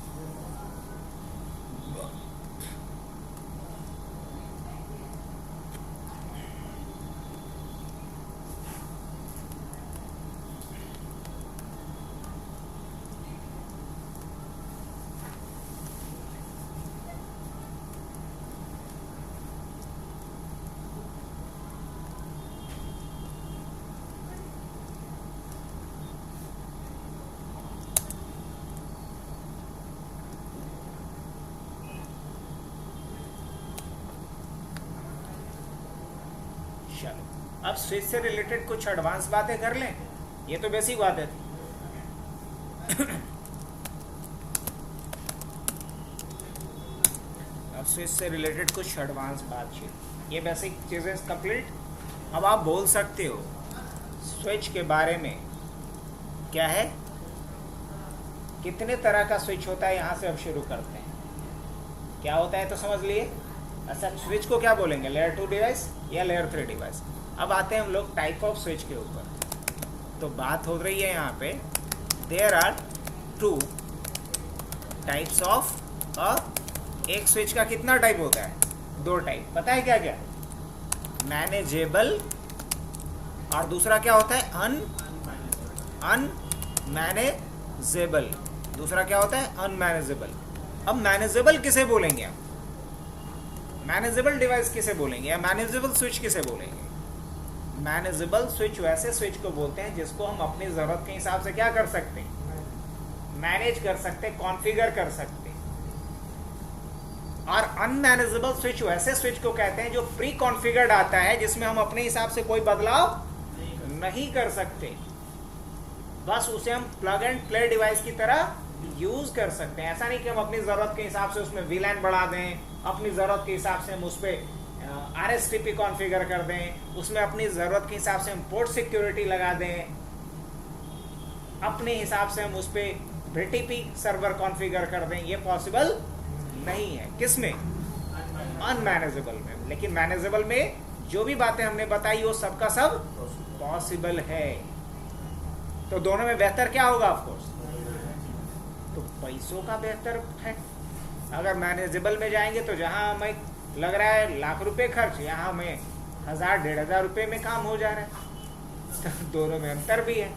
चलो अब स्विच से रिलेटेड कुछ एडवांस बातें कर लें। ये तो बेसिक बातें थी। अब स्विच से रिलेटेड कुछ एडवांस बातचीत, ये बेसिक चीज़ें कंप्लीट। अब आप बोल सकते हो स्विच के बारे में क्या है, कितने तरह का स्विच होता है। यहाँ से अब शुरू करते हैं। क्या होता है तो समझ लिए। अच्छा, स्विच को क्या बोलेंगे? लेयर 2 डिवाइस या लेयर 3 डिवाइस। अब आते हैं हम लोग टाइप ऑफ स्विच के ऊपर। तो बात हो रही है यहाँ पे देयर आर 2 टाइप्स ऑफ एक स्विच का कितना टाइप होता है? 2 टाइप। पता है क्या क्या? मैनेजेबल और दूसरा क्या होता है? अनमैनेजेबल। दूसरा क्या होता है? अनमैनेजेबल। अब मैनेजेबल किसे बोलेंगे हम? मैनेजेबल डिवाइस किसे बोलेंगे या मैनेजेबल स्विच किसे बोलेंगे? मैनेजेबल स्विच वैसे स्विच को बोलते हैं जिसको हम अपनी ज़रूरत के हिसाब से क्या कर सकते हैं, मैनेज कर सकते, कॉन्फ़िगर कर सकते। और अनमैनेजेबल स्विच वैसे स्विच को कहते हैं जो प्री कॉन्फ़िगर्ड आता है, जिसमें हम अपने हिसाब से कोई बदलाव नहीं कर सकते, बस उसे हम प्लग एंड प्ले डिवाइस की तरह यूज कर सकते हैं। ऐसा नहीं कि हम अपनी ज़रूरत के हिसाब से उसमें VLAN बढ़ा दें, अपनी ज़रूरत के हिसाब से हम उस पर RSTP कॉन्फ़िगर कर दें, उसमें अपनी ज़रूरत के हिसाब से हम पोर्ट सिक्योरिटी लगा दें, अपने हिसाब से हम उस पर BTP सर्वर कॉन्फ़िगर कर दें। ये पॉसिबल नहीं है। किस में? अनमैनेजेबल में। लेकिन मैनेजेबल में जो भी बातें हमने बताई वो सब का सब पॉसिबल है। तो दोनों में बेहतर क्या होगा? ऑफकोर्स तो पैसों का बेहतर है। अगर मैनेजेबल में जाएंगे तो जहां हमें लग रहा है लाख रुपए खर्च, यहाँ हमें 1000-1500 रुपये में काम हो जा रहा है। तो दोनों में अंतर भी है,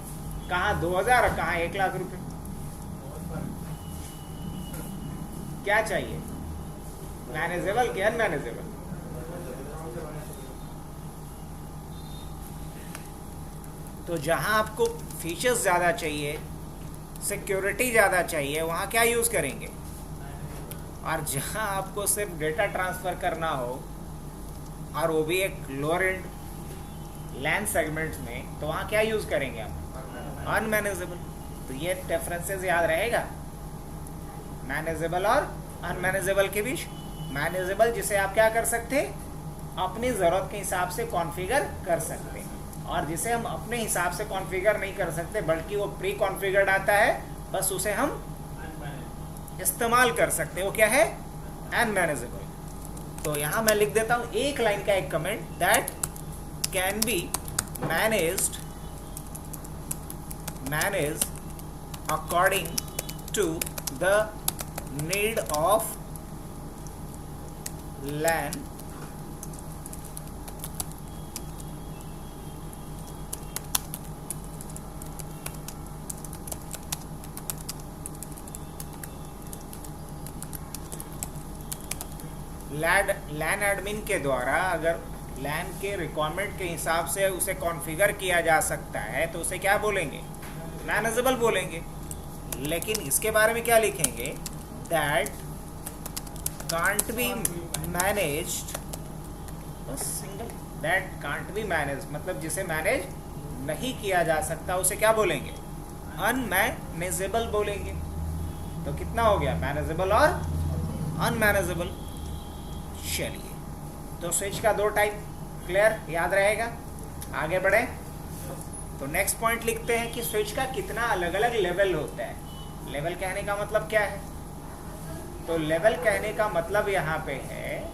कहाँ 2000 और कहाँ 1 लाख रुपए। क्या चाहिए, मैनेजेबल कि अनमैनेजेबल? तो जहां आपको फीचर्स ज़्यादा चाहिए, सिक्योरिटी ज़्यादा चाहिए, वहाँ क्या यूज़ करेंगे। और जहां आपको सिर्फ डेटा ट्रांसफ़र करना हो और वो भी एक लोअर एंड लैन सेगमेंट्स में, तो वहाँ क्या यूज़ करेंगे आप? अनमैनेजेबल। तो ये डिफरेंसेस याद रहेगा मैनेजेबल और अनमैनेजेबल के बीच। मैनेजेबल जिसे आप क्या कर सकते, अपनी ज़रूरत के हिसाब से कॉन्फ़िगर कर सकते, और जिसे हम अपने हिसाब से कॉन्फ़िगर नहीं कर सकते बल्कि वो प्री कॉन्फ़िगर्ड आता है, बस उसे हम इस्तेमाल कर सकते। वो क्या है? अनमैनेजेबल। तो यहाँ मैं लिख देता हूँ एक लाइन का एक comment, that can be manage according to the need of LAN LAN admin के द्वारा। अगर लैन के रिक्वायरमेंट के हिसाब से उसे कॉन्फ़िगर किया जा सकता है तो उसे क्या बोलेंगे? मैनेजेबल बोलेंगे। लेकिन इसके बारे में क्या लिखेंगे? दैट कांट बी मैनेज्ड, बस single, that can't be manage, मतलब जिसे मैनेज नहीं किया जा सकता उसे क्या बोलेंगे? अनमैनेजेबल बोलेंगे। तो कितना हो गया? मैनेजेबल और अनमैनेजेबल। चलिए, तो स्विच का 2 टाइप क्लियर, याद रहेगा। आगे बढ़े तो नेक्स्ट पॉइंट लिखते हैं कि स्विच का कितना अलग अलग लेवल होता है। लेवल कहने का मतलब क्या है? तो लेवल कहने का मतलब यहाँ पे है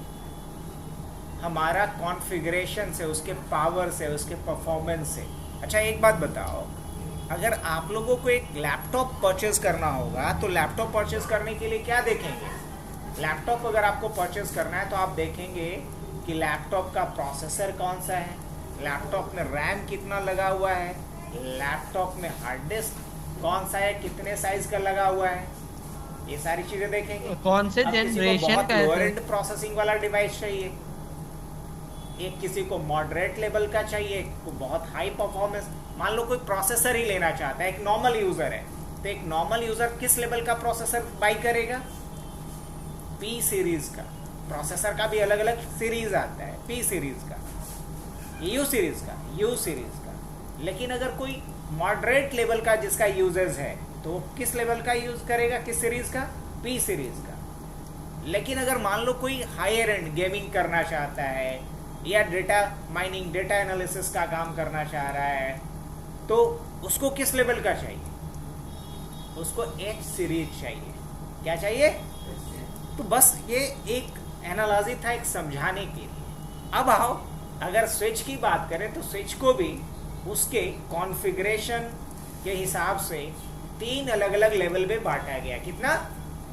हमारा कॉन्फ़िगरेशन से, उसके पावर से, उसके परफॉर्मेंस से। अच्छा एक बात बताओ, अगर आप लोगों को एक लैपटॉप परचेज करना होगा तो लैपटॉप परचेज करने के लिए क्या देखेंगे? लैपटॉप अगर आपको परचेज करना है तो आप देखेंगे कि लैपटॉप का प्रोसेसर कौन सा है, लैपटॉप में रैम कितना लगा हुआ है, लैपटॉप में हार्ड डिस्क कौन सा है, कितने साइज का लगा हुआ है, ये सारी चीजें देखेंगे। कौन से जनरेशन का है? लोअर एंड प्रोसेसिंग वाला डिवाइस चाहिए, एक किसी को मॉडरेट लेवल का चाहिए, को बहुत हाई परफॉर्मेंस। मान लो कोई प्रोसेसर ही लेना चाहता है, एक नॉर्मल यूजर है, तो एक नॉर्मल यूजर किस लेवल का प्रोसेसर बाई करेगा? P सीरीज का। प्रोसेसर का भी अलग अलग सीरीज आता है, P सीरीज का, U सीरीज का, U सीरीज का। लेकिन अगर कोई मॉडरेट लेवल का जिसका यूजेस है तो वो किस लेवल का यूज करेगा? किस सीरीज का? P सीरीज का। लेकिन अगर मान लो कोई हायर एंड गेमिंग करना चाहता है या डेटा माइनिंग, डेटा एनालिसिस का काम करना चाह रहा है, तो उसको किस लेवल का चाहिए? उसको H सीरीज चाहिए। क्या चाहिए? तो बस ये एक एनालॉजी था, एक समझाने के लिए। अब आओ, अगर स्विच की बात करें तो स्विच को भी उसके कॉन्फ़िगरेशन के हिसाब से 3 अलग अलग लेवल पे बांटा गया। कितना?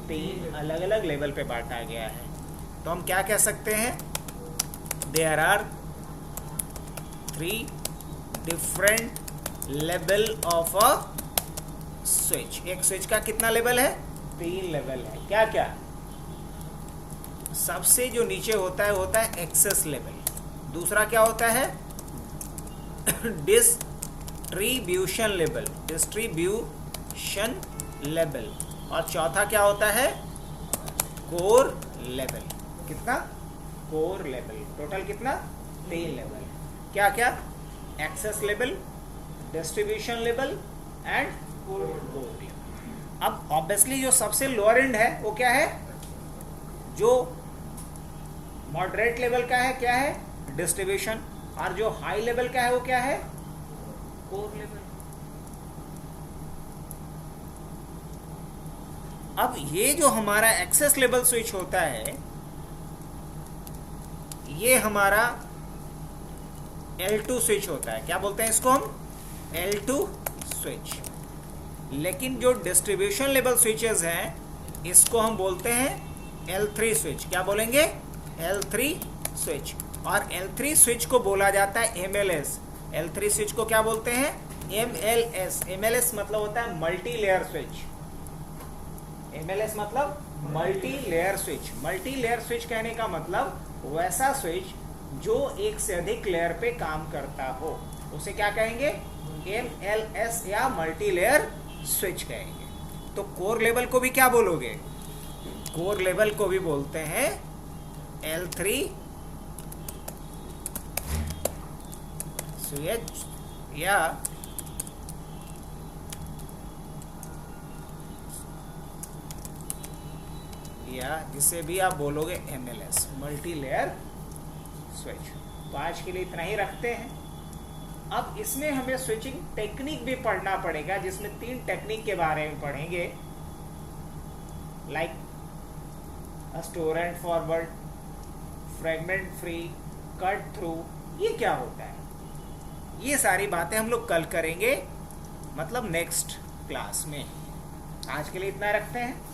3 अलग अलग लेवल पे बांटा गया है। तो हम क्या कह सकते हैं? There are 3 different level of a switch. एक स्विच का कितना लेवल है? 3 लेवल है। क्या क्या? सबसे जो नीचे होता है एक्सेस लेवल। दूसरा क्या होता है? Distribution level. और चौथा क्या होता है? Core level. कितना? Core level. टोटल कितना? 3 लेवल। क्या क्या? Access level, distribution level and core level. अब ऑब्वियसली जो सबसे लोअर एंड है वो क्या है? जो मॉडरेट लेवल का है क्या है? डिस्ट्रीब्यूशन। और जो हाई लेवल का है वो क्या है? Core level. अब ये जो हमारा एक्सेस लेवल स्विच होता है ये हमारा L2 स्विच होता है। क्या बोलते हैं इसको हम? L2 switch. लेकिन जो डिस्ट्रीब्यूशन लेवल स्विचेस हैं इसको हम बोलते हैं L3 स्विच। क्या बोलेंगे? L3 switch. और L3 स्विच को बोला जाता है MLS। L3 स्विच को क्या बोलते हैं? MLS। MLS मतलब होता है मल्टी लेयर स्विच। MLS मतलब multi layer switch. Multi layer switch कहने का मतलब वैसा स्विच जो एक से अधिक लेयर पे काम करता हो, उसे क्या कहेंगे? MLS या मल्टी लेयर स्विच कहेंगे। तो कोर लेवल को भी क्या बोलोगे? कोर लेवल को भी बोलते हैं L3 स्विच या जिसे भी आप बोलोगे MLS, मल्टी लेयर स्विच। तो आज के लिए इतना ही रखते हैं। अब इसमें हमें स्विचिंग टेक्निक भी पढ़ना पड़ेगा, जिसमें 3 टेक्निक के बारे में पढ़ेंगे, like store and forward, fragment free, cut through. ये क्या होता है? ये सारी बातें हम लोग कल करेंगे, मतलब नेक्स्ट क्लास में। आज के लिए इतना रखते हैं।